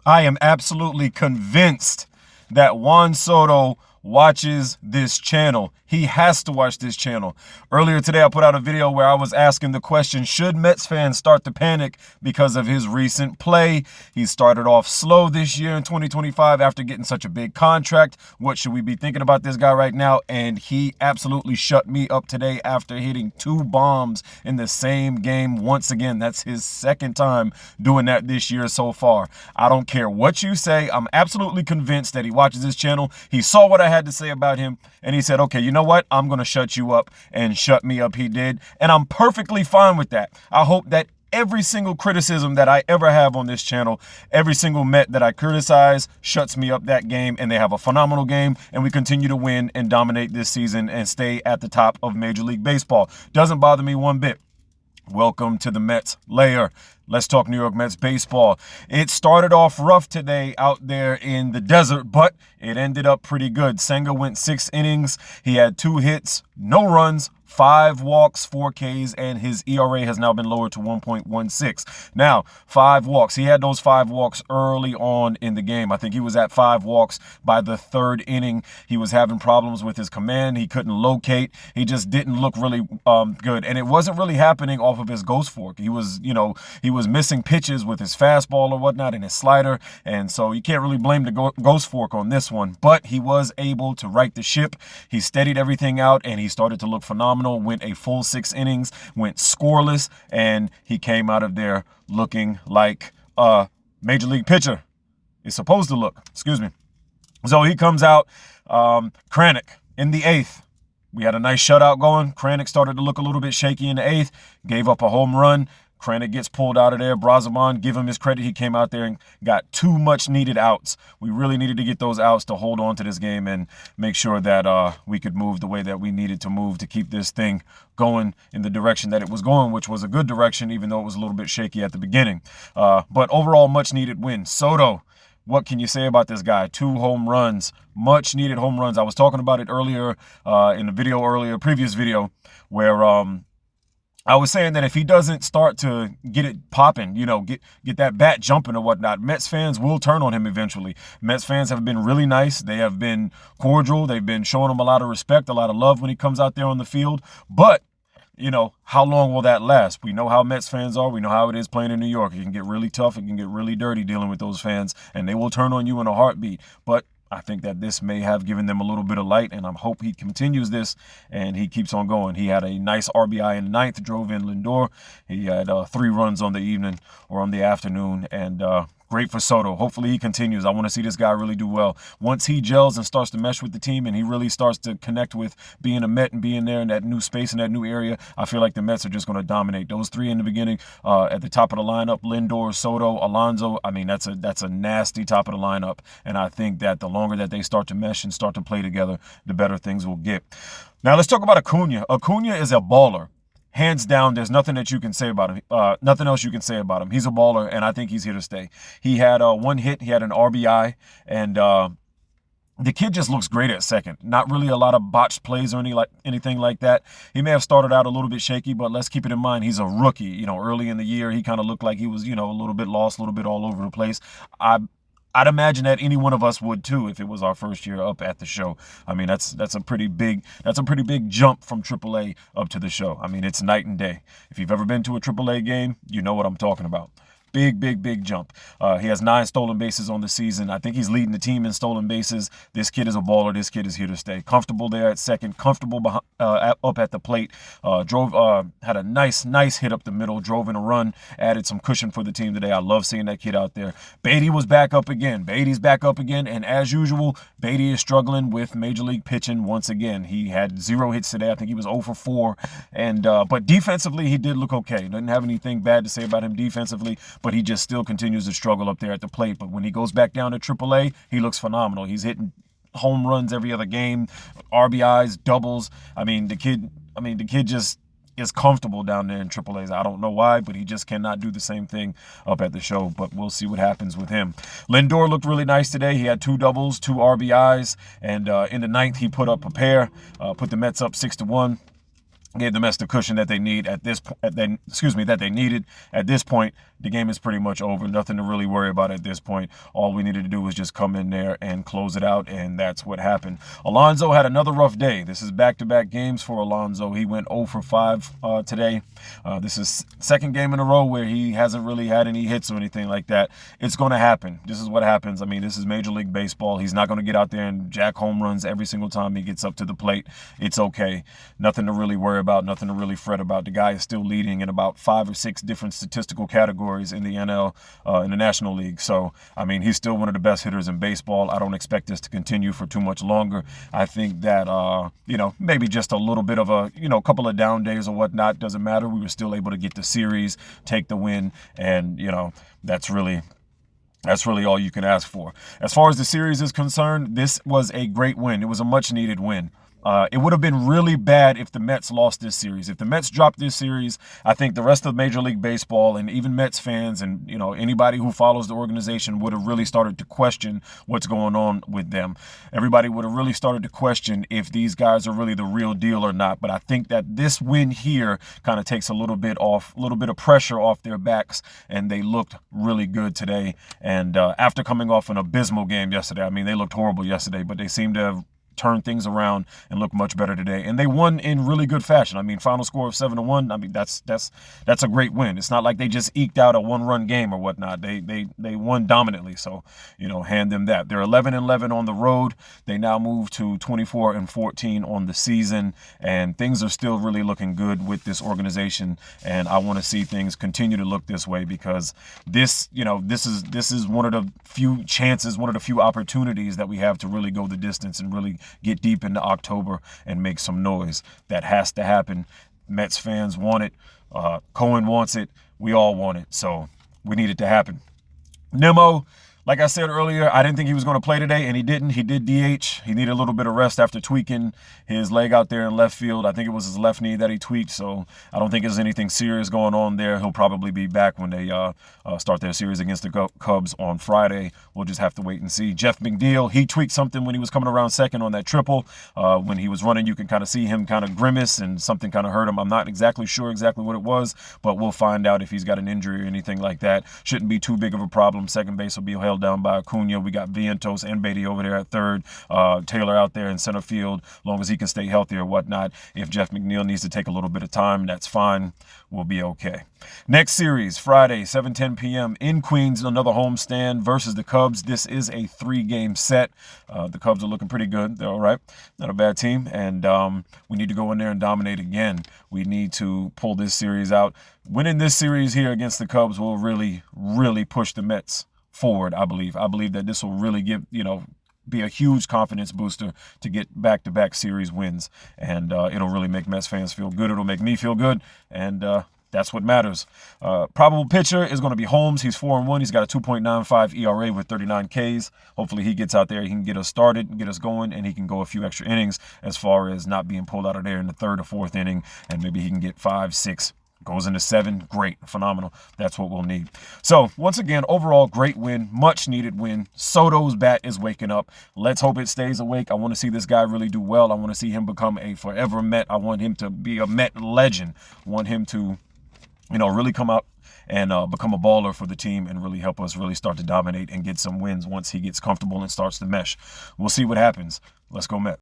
I am absolutely convinced that Juan Soto watches this channel. He has to watch this channel. Earlier today, I put out a video where I was asking the question, should Mets fans start to panic because of his recent play? He started off slow this year in 2025 after getting such a big contract. What should we be thinking about this guy right now? And he absolutely shut me up today after hitting 2 bombs in the same game once again. That's his second time doing that this year so far. I don't care what you say. I'm absolutely convinced that he watches this channel. He saw what I had to say about him, and he said, okay, you know what? I'm going to shut you up, and shut me up he did. And I'm perfectly fine with that. I hope that every single criticism that I ever have on this channel, every single Met that I criticize shuts me up that game, and they have a phenomenal game, and we continue to win and dominate this season and stay at the top of Major League Baseball. Doesn't bother me one bit. Welcome to the Mets layer. Let's talk New York Mets baseball. It started off rough today out there in the desert, but it ended up pretty good. Senga went 6 innings. He had 2 hits, no runs, 5 walks, 4 Ks, and his ERA has now been lowered to 1.16. Now, 5 walks. He had those 5 walks early on in the game. I think he was at 5 walks by the 3rd inning. He was having problems with his command. He couldn't locate. He just didn't look really good. And it wasn't really happening off of his ghost fork. He was missing pitches with his fastball or whatnot and his slider. And so you can't really blame the ghost fork on this one. But he was able to right the ship. He steadied everything out, and he started to look phenomenal. Went a full 6 innings, went scoreless, and he came out of there looking like a major league pitcher is supposed to look. Excuse me. So he comes out, Kranick in the 8th. We had a nice shutout going. Kranick started to look a little bit shaky in the 8th, gave up a home run. Kranick gets pulled out of there. Braziman, give him his credit. He came out there and got 2 much needed outs. We really needed to get those outs to hold on to this game and make sure that we could move the way that we needed to move to keep this thing going in the direction that it was going, which was a good direction, even though it was a little bit shaky at the beginning. But overall, much needed win. Soto, what can you say about this guy? 2 home runs, much needed home runs. I was talking about it earlier in the previous video, where I was saying that if he doesn't start to get it popping, get that bat jumping or whatnot, Mets fans will turn on him eventually. Mets fans have been really nice. They have been cordial. They've been showing him a lot of respect, a lot of love when he comes out there on the field. But, how long will that last? We know how Mets fans are. We know how it is playing in New York. It can get really tough. It can get really dirty dealing with those fans, and they will turn on you in a heartbeat. But I think that this may have given them a little bit of light, and I hope he continues this and he keeps on going. He had a nice RBI in the 9th, drove in Lindor. He had 3 runs on the evening or on the afternoon, and great for Soto. Hopefully he continues. I want to see this guy really do well. Once he gels and starts to mesh with the team and he really starts to connect with being a Met and being there in that new space, in that new area, I feel like the Mets are just going to dominate. Those 3 in the beginning at the top of the lineup, Lindor, Soto, Alonso, I mean, that's a nasty top of the lineup. And I think that the longer that they start to mesh and start to play together, the better things will get. Now let's talk about Acuna. Acuna is a baller. Hands down, there's nothing that you can say about him. Nothing else you can say about him. He's a baller, and I think he's here to stay. He had 1 hit. He had an RBI, and the kid just looks great at second. Not really a lot of botched plays or anything like that. He may have started out a little bit shaky, but let's keep it in mind, he's a rookie. Early in the year, he kind of looked like he was, a little bit lost, a little bit all over the place. I'd imagine that any one of us would too if it was our first year up at the show. I mean, that's a pretty big jump from AAA up to the show. I mean, it's night and day. If you've ever been to a AAA game, you know what I'm talking about. Big jump. He has 9 stolen bases on the season. I think he's leading the team in stolen bases. This kid is a baller. This kid is here to stay. Comfortable there at second. Comfortable up at the plate. Had a nice hit up the middle. Drove in a run. Added some cushion for the team today. I love seeing that kid out there. Beatty was back up again. Beatty's back up again. And as usual, Beatty is struggling with major league pitching once again. He had 0 hits today. I think he was 0 for 4. But defensively, he did look okay. Didn't have anything bad to say about him defensively. But he just still continues to struggle up there at the plate. But when he goes back down to AAA, he looks phenomenal. He's hitting home runs every other game, RBIs, doubles. The kid just is comfortable down there in AAA. I don't know why, but he just cannot do the same thing up at the show. But we'll see what happens with him. Lindor looked really nice today. He had 2 doubles, 2 RBIs, and in the 9th he put up a pair, put the Mets up 6-1. gave the Mets the cushion that they need at this that they needed at this point. The game is pretty much over. Nothing to really worry about at this point. All we needed to do was just come in there and close it out, and that's what happened. Alonso had another rough day. This is back-to-back games for Alonso. He went 0 for 5 today. This is second game in a row where he hasn't really had any hits or anything like that. It's going to happen. This is what happens. I mean, this is Major League Baseball. He's not going to get out there and jack home runs every single time he gets up to the plate. It's okay. Nothing to really worry about, nothing to really fret about. The guy is still leading in about 5 or 6 different statistical categories in the NL, in the National League. So, I mean, he's still one of the best hitters in baseball. I don't expect this to continue for too much longer. I think that, maybe just a little bit of a, couple of down days or whatnot, doesn't matter. We were still able to get the series, take the win, and, that's really all you can ask for. As far as the series is concerned, this was a great win. It was a much-needed win. It would have been really bad if the Mets lost this series. If the Mets dropped this series, I think the rest of Major League Baseball and even Mets fans and, anybody who follows the organization would have really started to question what's going on with them. Everybody would have really started to question if these guys are really the real deal or not. But I think that this win here kind of takes a little bit of pressure off their backs, and they looked really good today. And after coming off an abysmal game yesterday, I mean, they looked horrible yesterday, but they seemed to have turn things around and look much better today. And they won in really good fashion. I mean, final score of 7-1. I mean, that's a great win. It's not like they just eked out a one-run game or whatnot. They won dominantly. So, hand them that. They're 11-11 on the road. They now move to 24-14 on the season, and things are still really looking good with this organization. And I want to see things continue to look this way, because this is one of the few chances, one of the few opportunities that we have to really go the distance and really get deep into October and make some noise. That has to happen. Mets fans want it. Cohen wants it. We all want it. So we need it to happen. Nimmo, like I said earlier, I didn't think he was going to play today, and he didn't. He did DH. He needed a little bit of rest after tweaking his leg out there in left field. I think it was his left knee that he tweaked, so I don't think there's anything serious going on there. He'll probably be back when they start their series against the Cubs on Friday. We'll just have to wait and see. Jeff McNeil, he tweaked something when he was coming around second on that triple. When he was running, you can kind of see him kind of grimace, and something kind of hurt him. I'm not exactly sure what it was, but we'll find out if he's got an injury or anything like that. Shouldn't be too big of a problem. Second base will be held down by Acuna. We got Vientos and Beatty over there at third. Taylor out there in center field, as long as he can stay healthy or whatnot. If Jeff McNeil needs to take a little bit of time, that's fine. We'll be okay. Next series, Friday, 7:10 p.m. in Queens, another homestand versus the Cubs. This is a 3-game set. The Cubs are looking pretty good. They're all right. Not a bad team. And we need to go in there and dominate again. We need to pull this series out. Winning this series here against the Cubs will really, really push the Mets forward, I believe. I believe that this will really be a huge confidence booster to get back-to-back series wins. And it'll really make Mets fans feel good. It'll make me feel good. And that's what matters. Probable pitcher is going to be Holmes. He's 4-1. He's got a 2.95 ERA with 39 Ks. Hopefully he gets out there. He can get us started and get us going, and he can go a few extra innings as far as not being pulled out of there in the 3rd or 4th inning. And maybe he can get 5, 6, goes into 7. Great. Phenomenal. That's what we'll need. So, once again, overall, great win. Much needed win. Soto's bat is waking up. Let's hope it stays awake. I want to see this guy really do well. I want to see him become a forever Met. I want him to be a Met legend. I want him to, really come out and become a baller for the team and really help us really start to dominate and get some wins once he gets comfortable and starts to mesh. We'll see what happens. Let's go Mets.